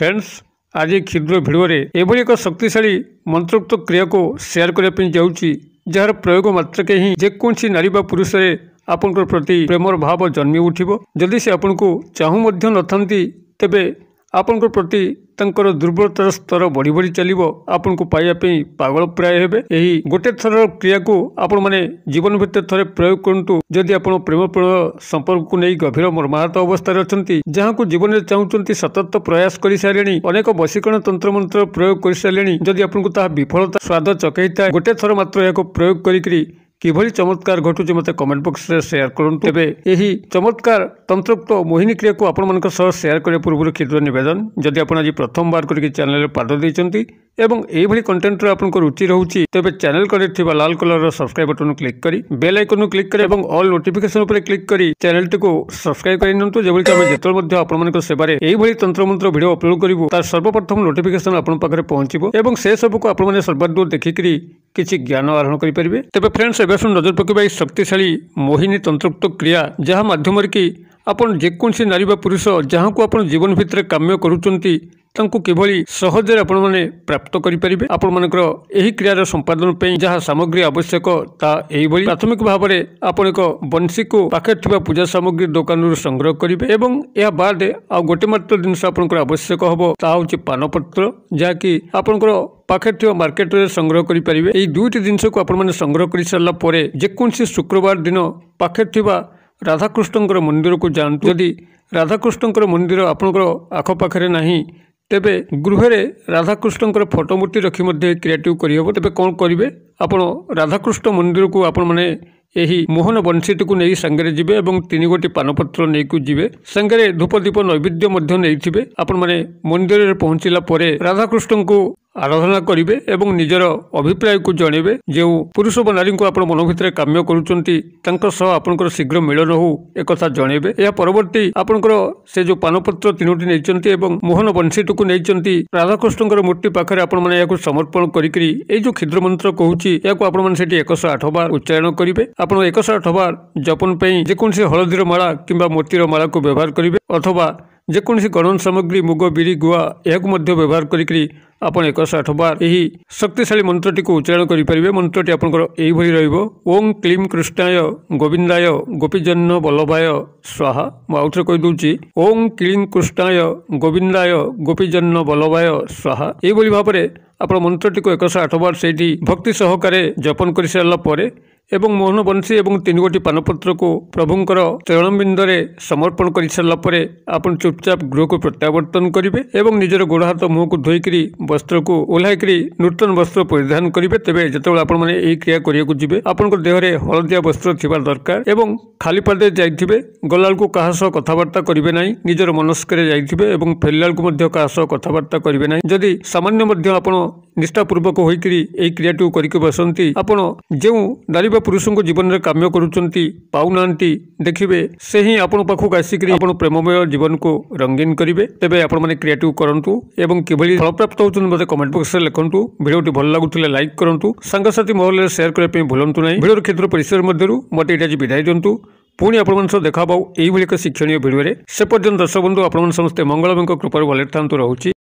Friends आज क्षुद्र video एभली एक शक्तिशाली मंत्रोक्त क्रिया को शेयर करने जाऊँगी जार प्रयोग मात्रके ही जेकोसी नारी बा पुरुष आपण प्रति प्रेमर भाव जन्मी उठिबो। जदि से आपन को चाहू मध्य नथांती तेबे आपण प्रति तंकर दुर्बलतार स्तर बढ़ी बढ़ी चलिबो। आपण को पाइया पे पागल प्राय हेबे। एही गोटे थर क्रिया को आपण माने जीवन भितर थरे प्रयोग करंतु। जदि आपण प्रेमपूर्ण संपर्क को नहीं गभीर मर्माहत अवस्था अछंती, जहां को जीवन में चाहूचंती, सतत प्रयास करि सारेणी, अनेक वशीकरण तंत्र मंत्र प्रयोग करि सारेणी, जदि आपण को ता विफलता स्वाद चकैता गोटे थर मात्र याको प्रयोग करिकरी किभली चमत्कार घटुचे मते कमेंट बॉक्स रे शेयर करंतु। तेबे एही चमत्कार तंत्रोक्त मोहिनी क्रिया को आपण मानक सह शेयर करे पूर्व क्षुद्र निवेदन, जदि आपण आज प्रथम बार करके चैनल रे पाद दैचंती एवं एही भली कंटेंट रे आपन को रुचि रहउची, तेबे चैनल करे थिबा लाल कलर रो सब्सक्राइब बटन क्लिक करी बेल आइकन क्लिक करे एवं ऑल नोटिफिकेशन ऊपर क्लिक करी चैनल को सब्सक्राइब करि नंतु। जेबोली कि हम जेतल मध्ये आपण मानक सेबारे एही भली तंत्र मंत्र वीडियो अपलोड करिवो तार सर्वप्रथम नोटिफिकेशन आपण पाखरे पहुंचीबो एवं से सब को आपण माने सर्वादूर देखिकरी किछि ज्ञान आरोहण करि परिबे। तेबे फ्रेंड्स एबे नजर पकेबा शक्तिशाली मोहिनी तंत्रोक्त क्रिया जहाँ माध्यम कि आपण जेकोसी नारी बा पुरुष जहाँ को आपण जीवन भितर काम्य करूचंती तांको किभली सहजरे आपण माने प्राप्त करि परिबे। आपण मानकर एही क्रियार संपादन पे जहाँ सामग्री आवश्यक ता एही भली प्राथमिक भाव में आपण एक बंशी को पाखे थिबा पूजा सामग्री दुकान रू संग्रह करिवे एवं या बाद आ गोटे मात्र जिनस आपनकर आवश्यक हबो ता होची पानपत्र, जहाँ कि आपनकर पाखे थिबा मार्केट रे संग्रह करि परिबे। एही दुईटी जिनस को आपण माने संग्रह करि सारला परे जेकोसी शुक्रवार दिन पाखे थिबा राधाकृष्णंकर मंदिर को जातु। यदि राधाकृष्णंकर मंदिर आपनकर आख पाखरे नाही तेबे गृह राधाकृष्णंकर फोटो मूर्ति रखी मध्य क्रिएटिव करिहबो। तेबे कोन करिवे, आपण राधाकृष्ण मंदिर को आपण माने एही मोहन बंशीटी को नहीं संगे जिबे एवं 3 गोटी पानपत्र नहीं को जिबे, संगे धूप दीप नैवेद्य मध्य नहीं आपण माने मंदिर रे पहुंचला परे राधाकृष्ण को आराधना करिवे एवं निजर अभिप्राय को जणेबे। जो पुरुष व नारी को आपण मन भितर काम्य करूचंती तांकर सह आपनकर शीघ्र मिलन हो एकथा जणेबे। या परवर्ती आपनकर से जो पानपत्र 3टी नैचंती एवं मोहन बंशीटी को नैचंती राधाकृष्णंकर मूर्ति पाखरे आपण माने याको समर्पण करिकरी ए जो क्षुद्र मंत्र कहूची याको आपण माने सेठी 108 बार उच्चारण करिवे। आपण 108 बार जपन पे जेकोसी हळदीर माला किंबा मोतीर माला को व्यवहार करिवे अथवा जेकोसी गणन सामग्री मुग बिरी गुआ याको मध्य व्यवहार करिकरी आपण 108 बार यही शक्तिशाली मंत्रटी को उच्चारण करें। मंत्रटी आपंकर यही रहिबो, ओं क्लीं कृष्णाय गोविंदाय गोपीजन वल्लभाय स्वाहा। मुझे कही दूची, ओं क्लीं कृष्णाय गोविंदाय गोपीजन वल्लभाय स्वाहा। यही भाव में आप मंत्रटी को 108 बार से भक्ति सहकारे जपन कर सारा पर एवं मोहन बंशी एवं 3 गोटी पानपत्र को प्रभुंकर चरणबिंद समर्पण कर सारा पर आपन चुपचाप गृह को प्रत्यावर्तन करेंगे एवं निजर गोड़ हाथ मुह को धोईकरी वस्त्र को ओह्लाइकरी नूतन वस्त्र परिधान करेंगे। तेबे जितेबाला आपण माने एही क्रिया करिया जिबे आपन देहरे हलदिया वस्त्र थिबा दरकार एवं खाली पादे जाइथिबे। गलाल को कहा सह कथबार्ता करिवे नाही, निजर मनस्करे जाइथिबे एवं फेरलाल को मध्य कहा सह कथबार्ता करिवे नाही। जदि सामान्य मध्य आपण निष्ठापूर्वक होइकरी एही क्रियाटू करिके बसंती आपण जेउ नारी बा पुरुष को जीवन में काम्य करूचंती पाउनांती देखिबे से ही आपण पाखक आसिकरी आपण प्रेममय जीवन को रंगीन करिवे। तेबे आपण माने क्रिएटिव करंतु एवं किभली फल प्राप्त होचन मते कमेंट बॉक्स रे लिखंतु। वीडियोटी भल लागुथिले लाइक करंतु, संगसाथी महल रे शेयर करे पे भूलंतु नाही। वीडियो क्षेत्र परिसर मध्यरु मते इटाजी विदाय दियंतु। पुणी आपण सह देखा पाऊ एही भली एक शिक्षणीय वीडियो रे। से पर्यंत दर्शक बंधु आपण समस्ते मंगलमय कृपार वाले थांतु रहउची।